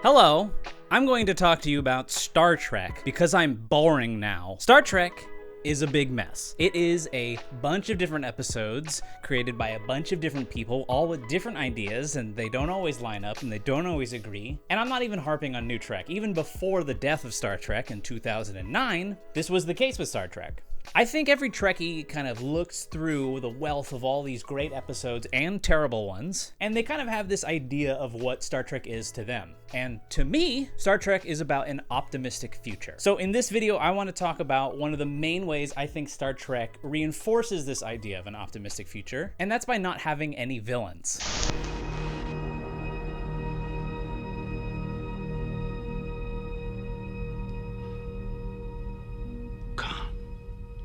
Hello, I'm going to talk to you about Star Trek because I'm boring now. Star Trek is a big mess. It is a bunch of different episodes created by a bunch of different people, all with different ideas, and they don't always line up and they don't always agree. And I'm not even harping on New Trek. Even before the death of Star Trek in 2009, this was the case with Star Trek. I think every Trekkie kind of looks through the wealth of all these great episodes and terrible ones, and they kind of have this idea of what Star Trek is to them. And to me, Star Trek is about an optimistic future. So in this video, I want to talk about one of the main ways I think Star Trek reinforces this idea of an optimistic future, and that's by not having any villains.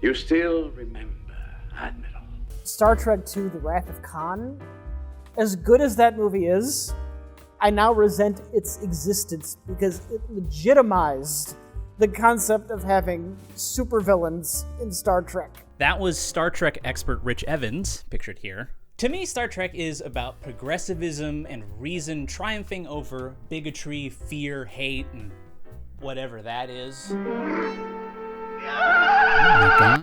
You still remember, Admiral? Star Trek II: The Wrath of Khan, as good as that movie is, I now resent its existence because it legitimized the concept of having supervillains in Star Trek. That was Star Trek expert Rich Evans, pictured here. To me, Star Trek is about progressivism and reason triumphing over bigotry, fear, hate, and whatever that is.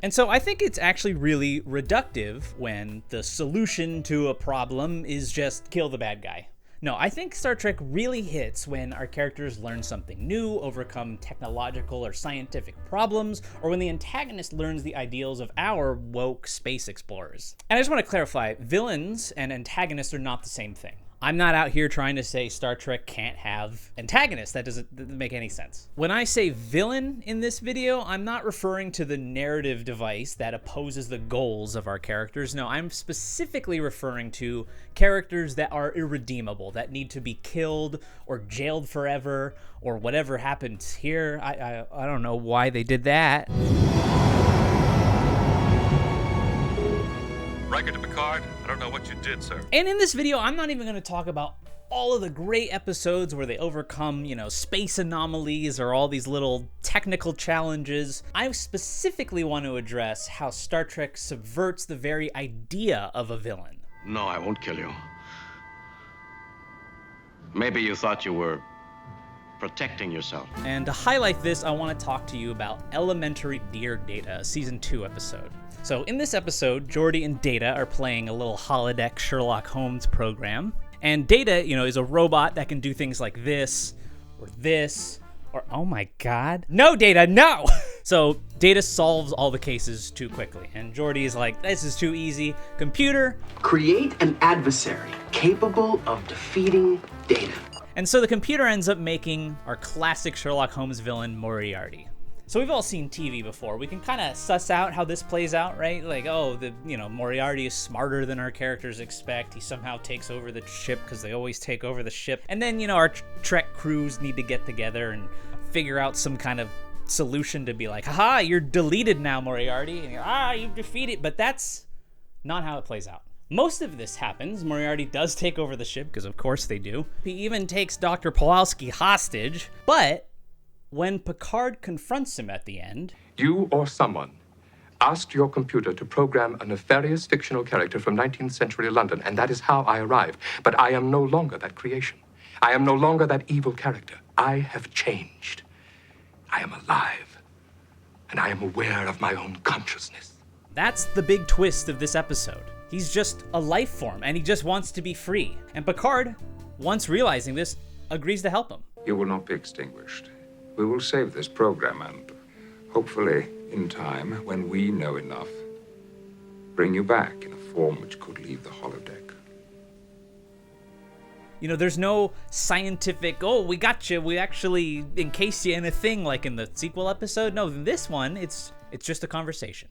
And so I think it's actually really reductive when the solution to a problem is just kill the bad guy. No, I think Star Trek really hits when our characters learn something new, overcome technological or scientific problems, or when the antagonist learns the ideals of our woke space explorers. And I just want to clarify, villains and antagonists are not the same thing. I'm not out here trying to say Star Trek can't have antagonists. That doesn't make any sense. When I say villain in this video, I'm not referring to the narrative device that opposes the goals of our characters. No, I'm specifically referring to characters that are irredeemable, that need to be killed or jailed forever or whatever happened here. I don't know why they did that. Riker to Picard, I don't know what you did, sir. And in this video, I'm not even going to talk about all of the great episodes where they overcome, space anomalies or all these little technical challenges. I specifically want to address how Star Trek subverts the very idea of a villain. No, I won't kill you. Maybe you thought you were protecting yourself. And to highlight this, I want to talk to you about Elementary Dear Data, a Season 2 episode. So in this episode, Geordi and Data are playing a little holodeck Sherlock Holmes program. And Data, is a robot that can do things like this, or oh my God. No, Data, no! So Data solves all the cases too quickly. And Geordi is like, this is too easy. Computer, create an adversary capable of defeating Data. And so the computer ends up making our classic Sherlock Holmes villain, Moriarty. So we've all seen TV before. We can kind of suss out how this plays out, right? Like, Moriarty is smarter than our characters expect. He somehow takes over the ship because they always take over the ship. And then, our Trek crews need to get together and figure out some kind of solution to be like, haha, you're deleted now, Moriarty. And you've defeated. But that's not how it plays out. Most of this happens. Moriarty does take over the ship, because of course they do. He even takes Dr. Pawlowski hostage, but when Picard confronts him at the end... You or someone asked your computer to program a nefarious fictional character from 19th century London, and that is how I arrived. But I am no longer that creation. I am no longer that evil character. I have changed. I am alive, and I am aware of my own consciousness. That's the big twist of this episode. He's just a life form, and he just wants to be free. And Picard, once realizing this, agrees to help him. You will not be extinguished. We will save this program and, hopefully, in time, when we know enough, bring you back in a form which could leave the holodeck. There's no scientific, we got you, we actually encased you in a thing like in the sequel episode. No, in this one, it's just a conversation.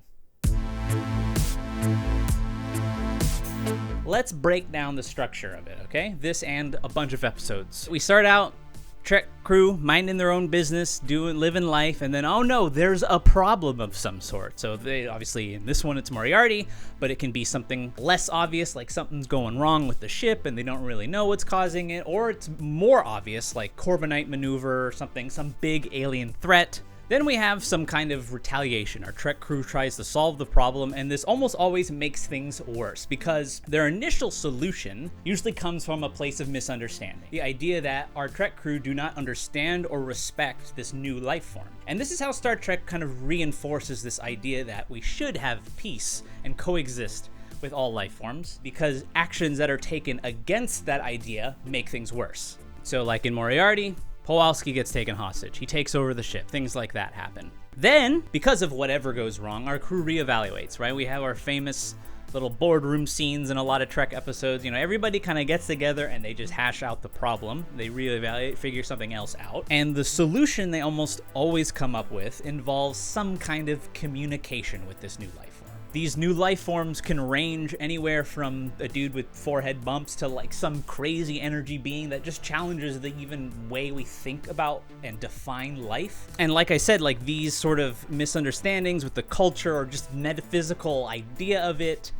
Let's break down the structure of it, okay? This and a bunch of episodes. We start out, Trek crew minding their own business, living life, and then, oh no, there's a problem of some sort. So they obviously, in this one, it's Moriarty, but it can be something less obvious, like something's going wrong with the ship and they don't really know what's causing it, or it's more obvious, like Corbinite maneuver or something, some big alien threat Then we have some kind of retaliation. Our Trek crew tries to solve the problem, and this almost always makes things worse because their initial solution usually comes from a place of misunderstanding. The idea that our Trek crew do not understand or respect this new life form. And this is how Star Trek kind of reinforces this idea that we should have peace and coexist with all life forms, because actions that are taken against that idea make things worse. So like in Moriarty, Kowalski gets taken hostage. He takes over the ship. Things like that happen. Then, because of whatever goes wrong, our crew reevaluates, right? We have our famous little boardroom scenes in a lot of Trek episodes. You know, everybody kind of gets together and they just hash out the problem. They reevaluate, figure something else out. And the solution they almost always come up with involves some kind of communication with this new life form. These new life forms can range anywhere from a dude with forehead bumps to like some crazy energy being that just challenges the even way we think about and define life. And like I said, like these sort of misunderstandings with the culture or just metaphysical idea of it,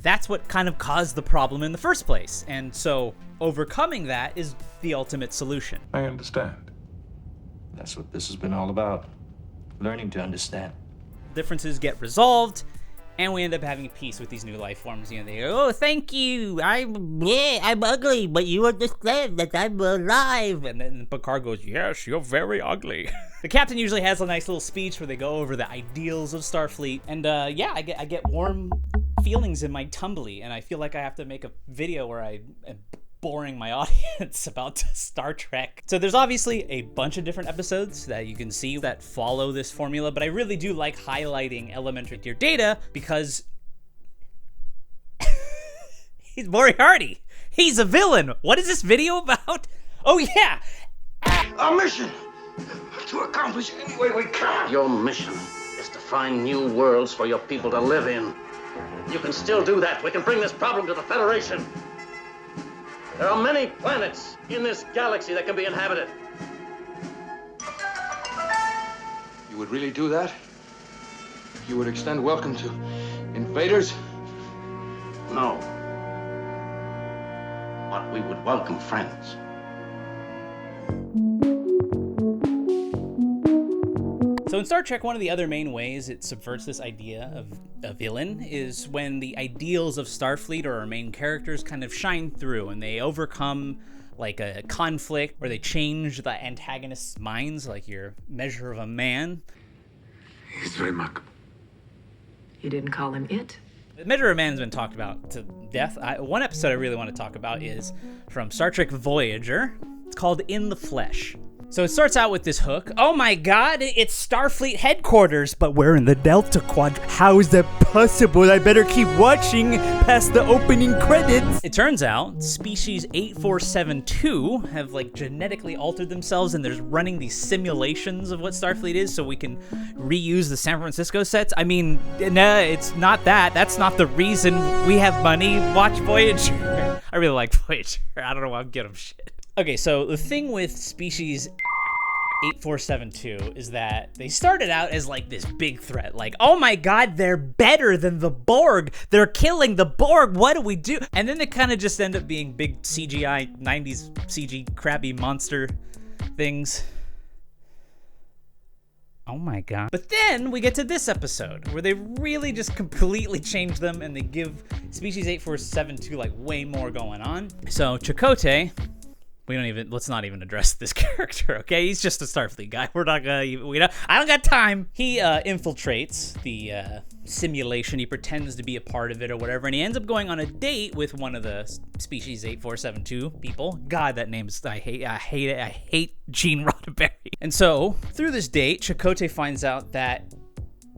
that's what kind of caused the problem in the first place. And so overcoming that is the ultimate solution. I understand. That's what this has been all about. Learning to understand. Differences get resolved, and we end up having peace with these new life forms. You know, they go, oh, thank you. I'm ugly, but you understand that I'm alive. And then Picard goes, yes, you're very ugly. The captain usually has a nice little speech where they go over the ideals of Starfleet. And yeah, I get warm feelings in my tumbly, and I feel like I have to make a video where I am boring my audience about Star Trek. So there's obviously a bunch of different episodes that you can see that follow this formula, but I really do like highlighting Elementary Tier Data because he's Moriarty. He's a villain. What is this video about? Oh yeah. Our mission to accomplish any way we can. Your mission is to find new worlds for your people to live in. You can still do that. We can bring this problem to the Federation. There are many planets in this galaxy that can be inhabited. You would really do that? You would extend welcome to invaders? No. But we would welcome friends. So in Star Trek, one of the other main ways it subverts this idea of a villain is when the ideals of Starfleet or our main characters kind of shine through and they overcome like a conflict or they change the antagonist's minds, like your Measure of a Man. He's very remarkable. You didn't call him it? Measure of a Man's been talked about to death. One episode I really want to talk about is from Star Trek Voyager. It's called In the Flesh. So it starts out with this hook. Oh my god, it's Starfleet headquarters, but we're in the Delta Quadrant. How is that possible? I better keep watching past the opening credits. It turns out species 8472 have like genetically altered themselves and they're running these simulations of what Starfleet is so we can reuse the San Francisco sets. I mean, no, it's not that. That's not the reason we have money. Watch Voyager. I really like Voyager. I don't know why I'm giving them shit. Okay, so the thing with species 8472 is that they started out as like this big threat, like, oh my god, they're better than the Borg, they're killing the Borg, what do we do? And then they kind of just end up being big CGI 90s CG crappy monster things. Oh my god. But then we get to this episode where they really just completely change them and they give species 8472 like way more going on. So Chakotay, let's not even address this character, okay? He's just a Starfleet guy. We're not gonna even, I don't got time. He infiltrates the simulation. He pretends to be a part of it or whatever, and he ends up going on a date with one of the species 8472 people. God, that name is, I hate it. I hate Gene Roddenberry. And so, through this date, Chakotay finds out that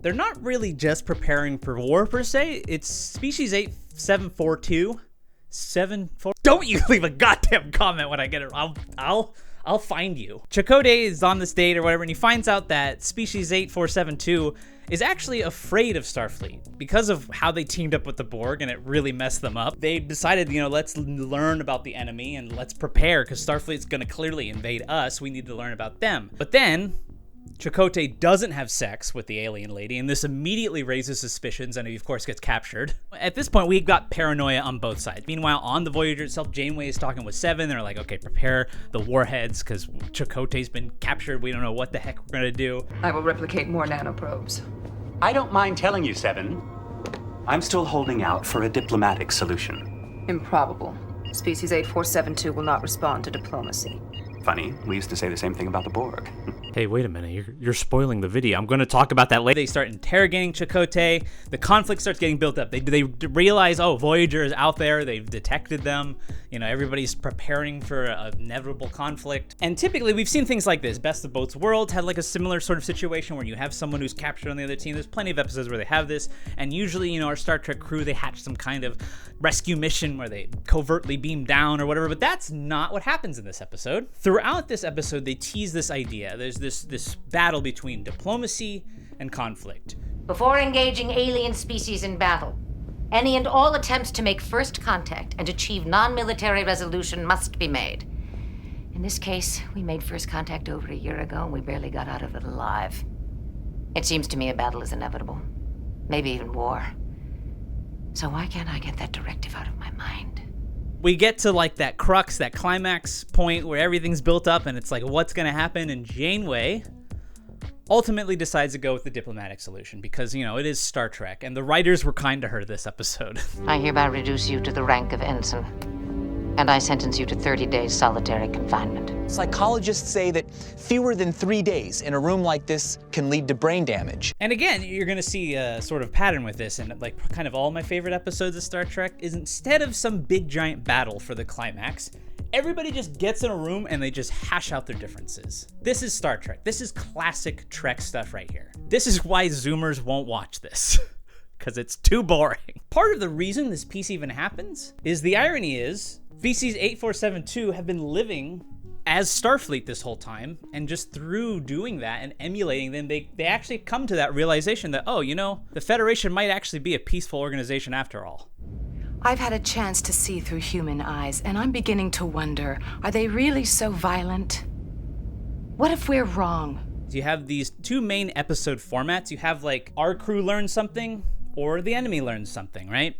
they're not really just preparing for war per se. It's species 8742. 74. Don't you leave a goddamn comment when I get it. I'll find you. Chakotay is on this date or whatever, and he finds out that species 8472 is actually afraid of Starfleet because of how they teamed up with the Borg, and it really messed them up. They decided, let's learn about the enemy and let's prepare because Starfleet's gonna clearly invade us. We need to learn about them. But then Chakotay doesn't have sex with the alien lady, and this immediately raises suspicions, and he, of course, gets captured. At this point, we've got paranoia on both sides. Meanwhile, on the Voyager itself, Janeway is talking with Seven. They're like, okay, prepare the warheads, because Chakotay's been captured. We don't know what the heck we're going to do. I will replicate more nanoprobes. I don't mind telling you, Seven. I'm still holding out for a diplomatic solution. Improbable. Species 8472 will not respond to diplomacy. Funny, we used to say the same thing about the Borg. Hey, wait a minute, you're spoiling the video. I'm going to talk about that later. They start interrogating Chakotay. The conflict starts getting built up. They realize, oh, Voyager is out there. They've detected them. You know, everybody's preparing for an inevitable conflict. And typically, we've seen things like this. Best of Both Worlds had like a similar sort of situation where you have someone who's captured on the other team. There's plenty of episodes where they have this. And usually, you know, our Star Trek crew, they hatch some kind of rescue mission where they covertly beam down or whatever. But that's not what happens in this episode. Throughout this episode, they tease this idea. There's this battle between diplomacy and conflict. Before engaging alien species in battle, any and all attempts to make first contact and achieve non-military resolution must be made. In this case, we made first contact over a year ago and we barely got out of it alive. It seems to me a battle is inevitable. Maybe even war. So why can't I get that directive out of my mind? We get to like that crux, that climax point where everything's built up and it's like, what's going to happen? And Janeway ultimately decides to go with the diplomatic solution because, you know, it is Star Trek and the writers were kind to her this episode. I hereby reduce you to the rank of ensign, and I sentence you to 30 days solitary confinement. Psychologists say that fewer than 3 days in a room like this can lead to brain damage. And again, you're going to see a sort of pattern with this, and like kind of all my favorite episodes of Star Trek is instead of some big giant battle for the climax, everybody just gets in a room and they just hash out their differences. This is Star Trek. This is classic Trek stuff right here. This is why Zoomers won't watch this. Because it's too boring. Part of the reason this piece even happens is the irony is Species 8472 have been living as Starfleet this whole time, and just through doing that and emulating them, they actually come to that realization that, oh, you know, the Federation might actually be a peaceful organization after all. I've had a chance to see through human eyes, and I'm beginning to wonder, are they really so violent? What if we're wrong? You have these two main episode formats. You have like our crew learns something or the enemy learns something, right?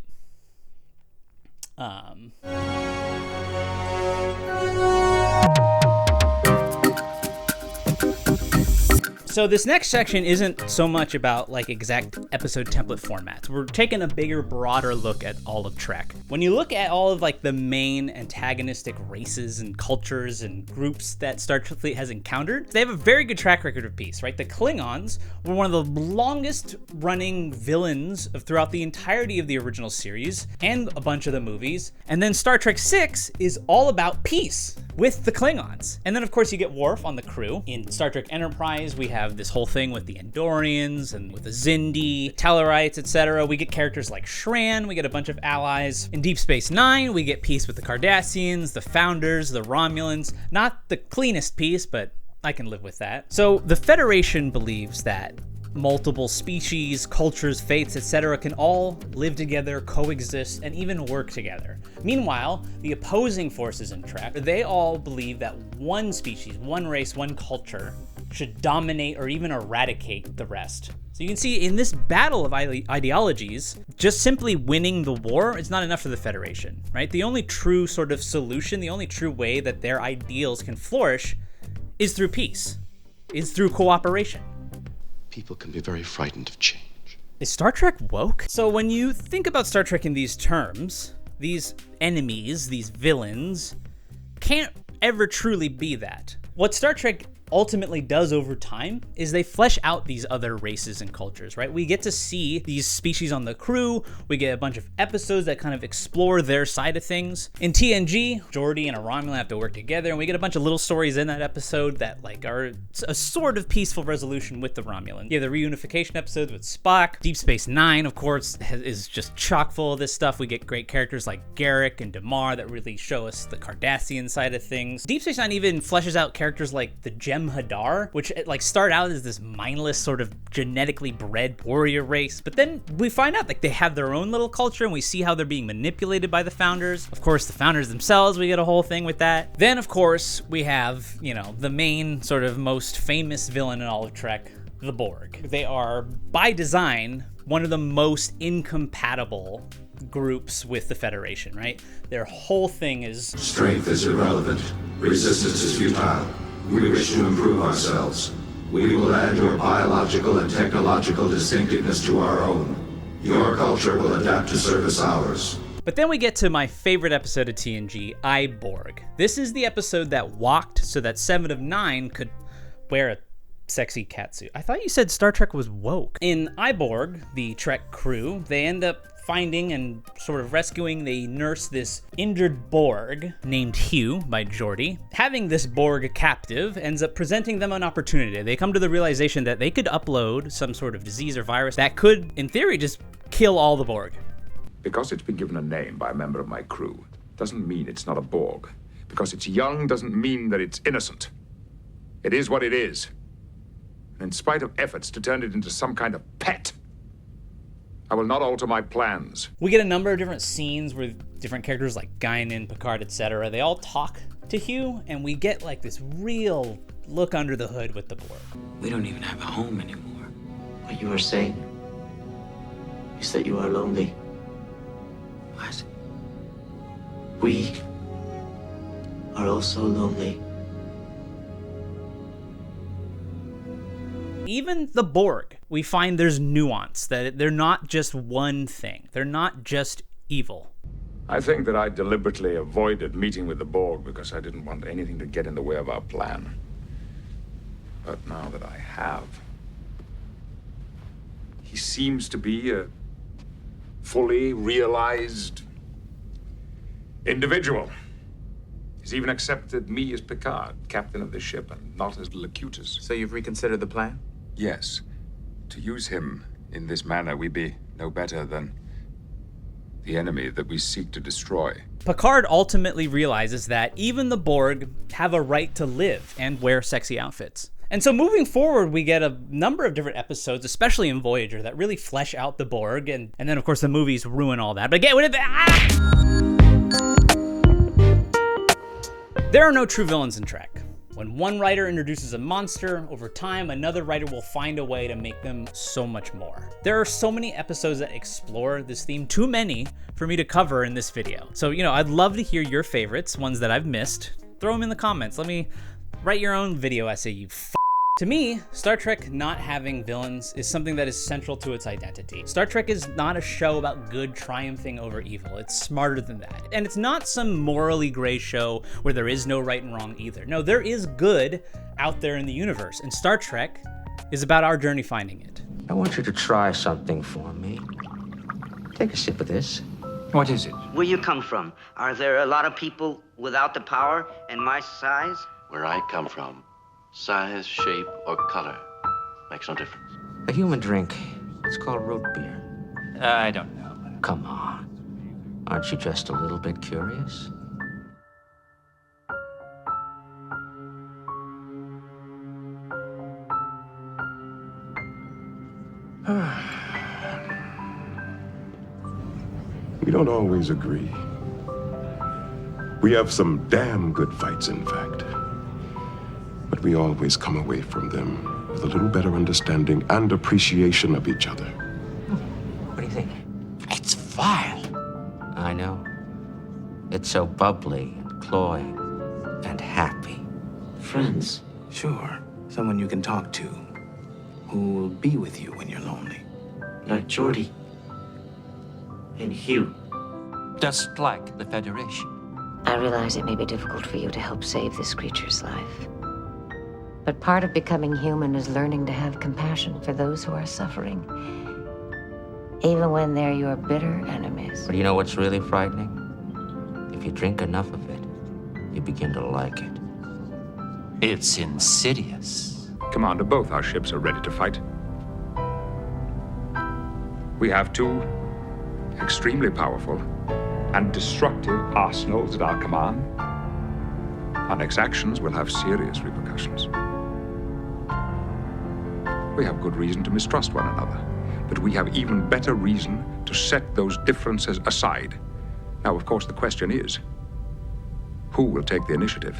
So this next section isn't so much about like exact episode template formats. We're taking a bigger, broader look at all of Trek. When you look at all of like the main antagonistic races and cultures and groups that Star Trek Fleet has encountered, they have a very good track record of peace, right? The Klingons were one of the longest running villains throughout the entirety of the original series and a bunch of the movies. And then Star Trek VI is all about peace with the Klingons. And then of course you get Worf on the crew. In Star Trek Enterprise, we have this whole thing with the Andorians and with the Xindi, Tellarites, etc. We get characters like Shran, we get a bunch of allies. In Deep Space Nine, we get peace with the Cardassians, the Founders, the Romulans. Not the cleanest peace, but I can live with that. So the Federation believes that multiple species, cultures, faiths, etc. can all live together, coexist, and even work together. Meanwhile, the opposing forces in Trek, they all believe that one species, one race, one culture should dominate or even eradicate the rest. So you can see in this battle of ideologies, just simply winning the war is not enough for the Federation, right? The only true sort of solution, the only true way that their ideals can flourish is through peace, is through cooperation. People can be very frightened of change. Is Star Trek woke? So when you think about Star Trek in these terms, these enemies, these villains, can't ever truly be that. What Star Trek ultimately does over time is they flesh out these other races and cultures, right? We get to see these species on the crew. We get a bunch of episodes that kind of explore their side of things. In TNG, Geordi and a Romulan have to work together, and we get a bunch of little stories in that episode that like are a sort of peaceful resolution with the Romulans. You have the reunification episodes with Spock. Deep Space Nine, of course, is just chock full of this stuff. We get great characters like Garrick and Damar that really show us the Cardassian side of things. Deep Space Nine even fleshes out characters like the Jem'Hadar, which like start out as this mindless sort of genetically bred warrior race, but then we find out like they have their own little culture, and we see how they're being manipulated by the Founders. Of course, the Founders themselves, we get a whole thing with that. Then, of course, we have, you know, the main sort of most famous villain in all of Trek, the Borg. They are, by design, one of the most incompatible groups with the Federation, right? Their whole thing is... Strength is irrelevant. Resistance is futile. We wish to improve ourselves. We will add your biological and technological distinctiveness to our own. Your culture will adapt to service ours. But then we get to my favorite episode of TNG, I, Borg. This is the episode that walked so that 7 of 9 could wear a sexy catsuit. I thought you said Star Trek was woke. In I, Borg, the Trek crew, they end up finding and sort of rescuing, they nurse this injured Borg named Hugh by Geordi. Having this Borg captive ends up presenting them an opportunity. They come to the realization that they could upload some sort of disease or virus that could, in theory, just kill all the Borg. Because it's been given a name by a member of my crew doesn't mean it's not a Borg. Because it's young doesn't mean that it's innocent. It is what it is. And in spite of efforts to turn it into some kind of pet, I will not alter my plans. We get a number of different scenes with different characters like Guinan, Picard, etc. They all talk to Hugh, and we get like this real look under the hood with the Borg. We don't even have a home anymore. What you are saying is that you are lonely. What? We are also lonely. Even the Borg, we find there's nuance, that they're not just one thing. They're not just evil. I think that I deliberately avoided meeting with the Borg because I didn't want anything to get in the way of our plan. But now that I have, he seems to be a fully realized individual. He's even accepted me as Picard, captain of the ship, and not as Locutus. So you've reconsidered the plan? Yes. To use him in this manner, we'd be no better than the enemy that we seek to destroy. Picard ultimately realizes that even the Borg have a right to live and wear sexy outfits. And so moving forward, we get a number of different episodes, especially in Voyager, that really flesh out the Borg, and then of course the movies ruin all that. But again, there are no true villains in Trek. When one writer introduces a monster, over time, another writer will find a way to make them so much more. There are so many episodes that explore this theme, too many for me to cover in this video. So, you know, I'd love to hear your favorites, ones that I've missed. Throw them in the comments. Let me write your own video essay, you f***. To me, Star Trek not having villains is something that is central to its identity. Star Trek is not a show about good triumphing over evil. It's smarter than that. And it's not some morally gray show where there is no right and wrong either. No, there is good out there in the universe, and Star Trek is about our journey finding it. I want you to try something for me. Take a sip of this. What is it? Where you come from, are there a lot of people without the power and my size? Where I come from, size, shape, or color makes no difference. A human drink. It's called root beer. I don't know. Come on. Aren't you just a little bit curious? We don't always agree. We have some damn good fights, in fact. But we always come away from them with a little better understanding and appreciation of each other. What do you think? It's vile. I know. It's so bubbly, and cloying, and happy. Friends? Sure. Someone you can talk to. Who will be with you when you're lonely. Like Geordi. And Hugh. Just like the Federation. I realize it may be difficult for you to help save this creature's life. But part of becoming human is learning to have compassion for those who are suffering, even when they're your bitter enemies. But you know what's really frightening? If you drink enough of it, you begin to like it. It's insidious. Commander, both our ships are ready to fight. We have two extremely powerful and destructive arsenals at our command. Our next actions will have serious repercussions. We have good reason to mistrust one another, but we have even better reason to set those differences aside. Now, of course, the question is, who will take the initiative?